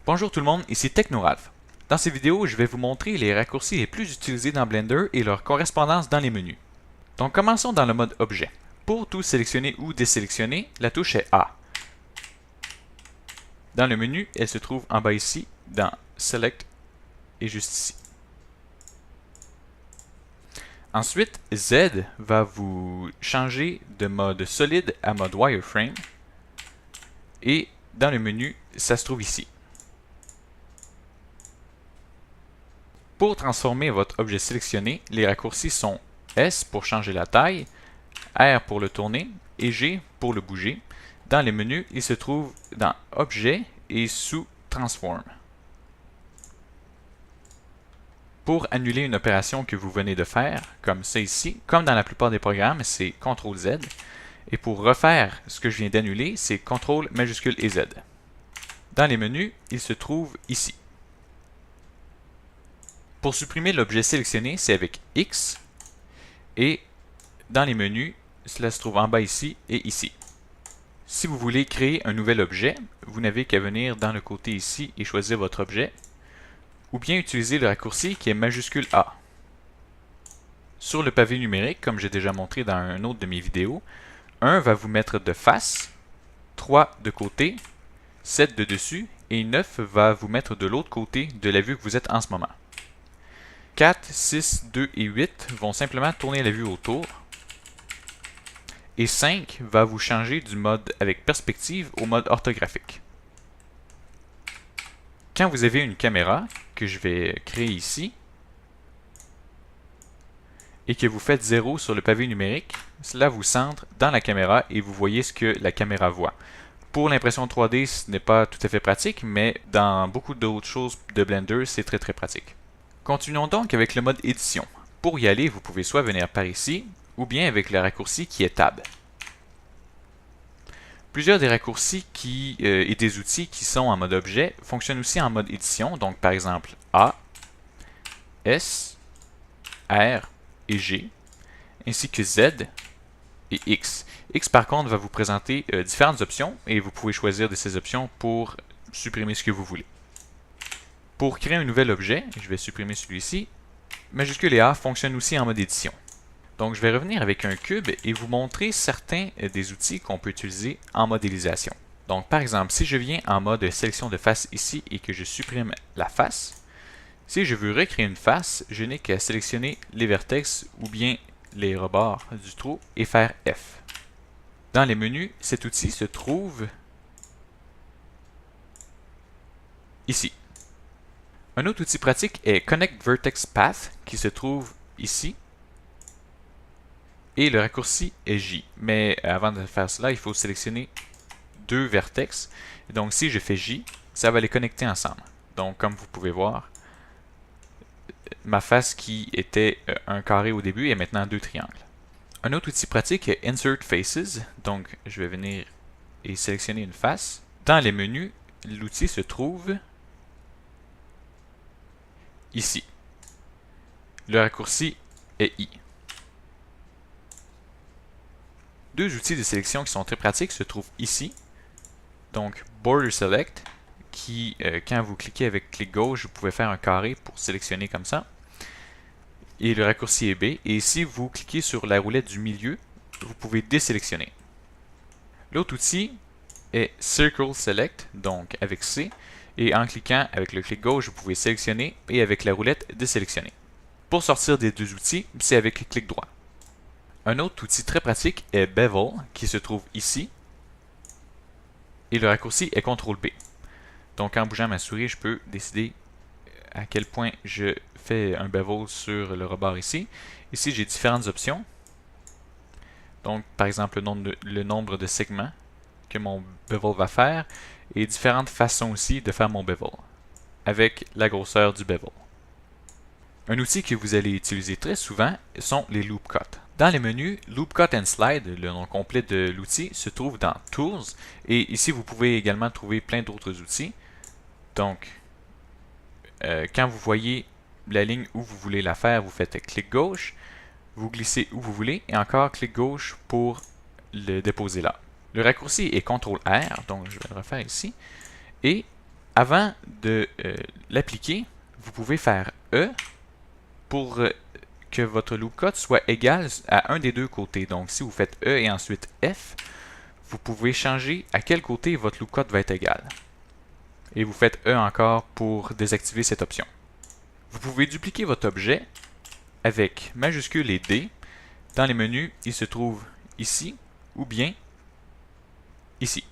Bonjour tout le monde, ici TechnoRalph. Dans cette vidéo, je vais vous montrer les raccourcis les plus utilisés dans Blender et leur correspondance dans les menus. Donc commençons dans le mode objet. Pour tout sélectionner ou désélectionner, la touche est A. Dans le menu, elle se trouve en bas ici, dans Select et juste ici. Ensuite, Z va vous changer de mode solide à mode wireframe. Et dans le menu, ça se trouve ici. Pour transformer votre objet sélectionné, les raccourcis sont S pour changer la taille, R pour le tourner et G pour le bouger. Dans les menus, il se trouve dans Objet et sous Transform. Pour annuler une opération que vous venez de faire, comme ça ici, comme dans la plupart des programmes, c'est CTRL Z. Et pour refaire ce que je viens d'annuler, c'est CTRL majuscule et Z. Dans les menus, il se trouve ici. Pour supprimer l'objet sélectionné, c'est avec X. Et dans les menus, cela se trouve en bas ici et ici. Si vous voulez créer un nouvel objet, vous n'avez qu'à venir dans le côté ici et choisir votre objet. Ou bien utiliser le raccourci qui est majuscule A. Sur le pavé numérique, comme j'ai déjà montré dans un autre de mes vidéos, 1 va vous mettre de face, 3 de côté, 7 de dessus et 9 va vous mettre de l'autre côté de la vue que vous êtes en ce moment. 4, 6, 2 et 8 vont simplement tourner la vue autour. Et 5 va vous changer du mode avec perspective au mode orthographique. Quand vous avez une caméra, que je vais créer ici, et que vous faites 0 sur le pavé numérique, cela vous centre dans la caméra et vous voyez ce que la caméra voit. Pour l'impression 3D, ce n'est pas tout à fait pratique, mais dans beaucoup d'autres choses de Blender, c'est très pratique. Continuons donc avec le mode édition. Pour y aller, vous pouvez soit venir par ici, ou bien avec le raccourci qui est Tab. Plusieurs des raccourcis et des outils qui sont en mode objet fonctionnent aussi en mode édition, donc par exemple A, S, R et G, ainsi que Z et X. X par contre va vous présenter différentes options et vous pouvez choisir de ces options pour supprimer ce que vous voulez. Pour créer un nouvel objet, je vais supprimer celui-ci, majuscule et A fonctionnent aussi en mode édition. Donc je vais revenir avec un cube et vous montrer certains des outils qu'on peut utiliser en modélisation. Donc par exemple, si je viens en mode sélection de face ici et que je supprime la face, si je veux recréer une face, je n'ai qu'à sélectionner les vertex ou bien les rebords du trou et faire F. Dans les menus, cet outil se trouve ici. Un autre outil pratique est Connect Vertex Path qui se trouve ici. Et le raccourci est J. Mais avant de faire cela, il faut sélectionner deux vertex. Donc si je fais J, ça va les connecter ensemble. Donc comme vous pouvez voir, ma face qui était un carré au début est maintenant deux triangles. Un autre outil pratique est Insert Faces. Donc je vais venir et sélectionner une face. Dans les menus, l'outil se trouve ici. Le raccourci est I. Deux outils de sélection qui sont très pratiques se trouvent ici. Donc Border Select, qui quand vous cliquez avec clic gauche, vous pouvez faire un carré pour sélectionner comme ça. Et le raccourci est B. Et si vous cliquez sur la roulette du milieu, vous pouvez désélectionner. L'autre outil est Circle Select, donc avec C. Et en cliquant avec le clic gauche, vous pouvez sélectionner et avec la roulette désélectionner. Pour sortir des deux outils, c'est avec le clic droit. Un autre outil très pratique est Bevel, qui se trouve ici. Et le raccourci est CTRL B. Donc en bougeant ma souris, je peux décider à quel point je fais un bevel sur le rebord ici. Ici, j'ai différentes options. Donc par exemple, le nombre de segments que mon bevel va faire. Et différentes façons aussi de faire mon bevel, avec la grosseur du bevel. Un outil que vous allez utiliser très souvent sont les Loop Cut. Dans les menus, Loop Cut and Slide, le nom complet de l'outil, se trouve dans Tools. Et ici, vous pouvez également trouver plein d'autres outils. Donc, quand vous voyez la ligne où vous voulez la faire, vous faites clic gauche, vous glissez où vous voulez, et encore clic gauche pour le déposer là. Le raccourci est CTRL R, donc je vais le refaire ici. Et Avant de l'appliquer, vous pouvez faire E pour que votre loop cut soit égal à un des deux côtés. Donc, si vous faites E et ensuite F, vous pouvez changer à quel côté votre loop cut va être égal. Et vous faites E encore pour désactiver cette option. Vous pouvez dupliquer votre objet avec majuscule et D. Dans les menus, il se trouve ici ou bien ici.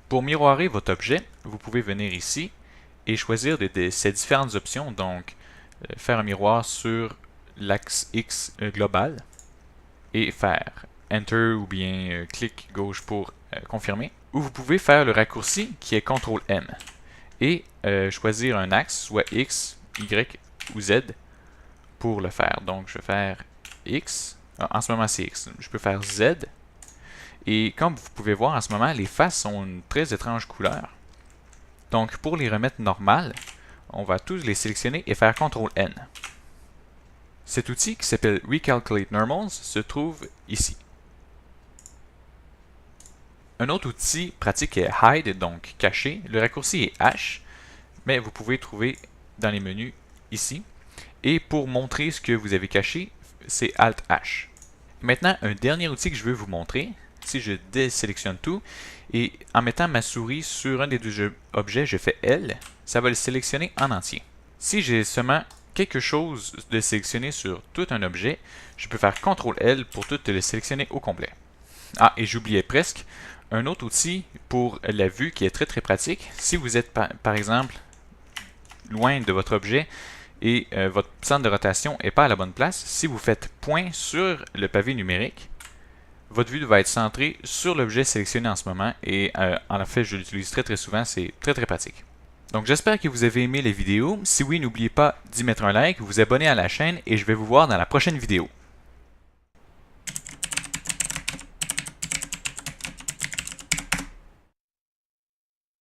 Pour miroirer votre objet, vous pouvez venir ici et choisir ces différentes options. Donc, faire un miroir sur l'axe X global et faire Enter ou bien clic gauche pour confirmer. Ou vous pouvez faire le raccourci qui est CTRL M et choisir un axe, soit X, Y ou Z pour le faire. Donc, je vais faire X. En ce moment, c'est X. Je peux faire Z. Et comme vous pouvez voir en ce moment, les faces ont une très étrange couleur. Donc, pour les remettre normales, on va tous les sélectionner et faire CTRL N. Cet outil qui s'appelle Recalculate Normals se trouve ici. Un autre outil pratique est Hide, donc cacher. Le raccourci est H, mais vous pouvez trouver dans les menus ici. Et pour montrer ce que vous avez caché, c'est Alt H. Maintenant, un dernier outil que je veux vous montrer. Si je désélectionne tout et en mettant ma souris sur un des deux objets, je fais L, ça va le sélectionner en entier. Si j'ai seulement quelque chose de sélectionné sur tout un objet, je peux faire CTRL L pour tout le sélectionner au complet. Ah, et j'oubliais presque, un autre outil pour la vue qui est très pratique. Si vous êtes par exemple loin de votre objet et votre centre de rotation n'est pas à la bonne place, si vous faites point sur le pavé numérique, votre vue va être centrée sur l'objet sélectionné en ce moment et en fait, je l'utilise très souvent, c'est très pratique. Donc j'espère que vous avez aimé les vidéos. Si oui, n'oubliez pas d'y mettre un like, vous abonner à la chaîne et je vais vous voir dans la prochaine vidéo.